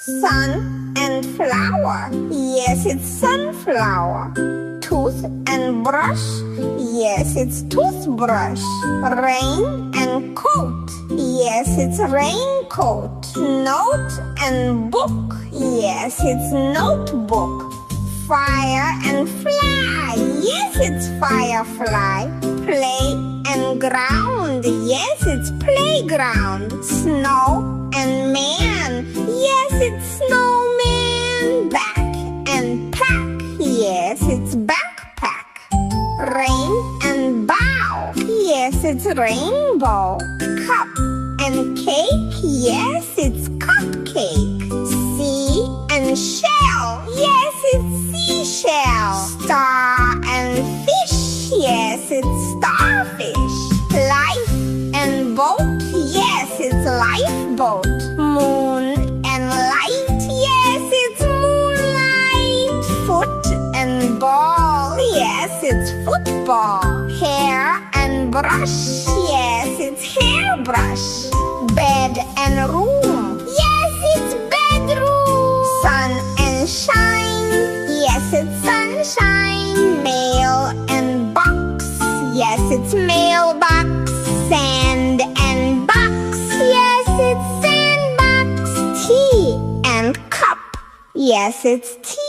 Sun and flower, yes, it's sunflower. Tooth and brush, yes, it's toothbrush. Rain and coat, yes, it's raincoat. Note and book, yes, it's notebook. Fire and fly, yes, it's firefly. Play and ground, yes, it's playground. Snow and man, yes, it's snowman. Back and pack, yes, it's backpack. Rain and bow, yes, it's rainbow. Cup and cake, yes, it's cupcake. Sea and shell, yes, it's seashell. Star and fish, yes, it's starfish. Life and boat, yes, it's lifeboat. Moon and light, yes, it's moonlight. Foot and ball, yes, it's football. Hair and brush, yes, it's hairbrush. Bed and room, yes, it's bedroom. Sun and shine, yes, it's sunshine. Mail and box, yes, it's mailbox. Sand and box, yes, it's sandbox. Tea and cup, yes, it's tea.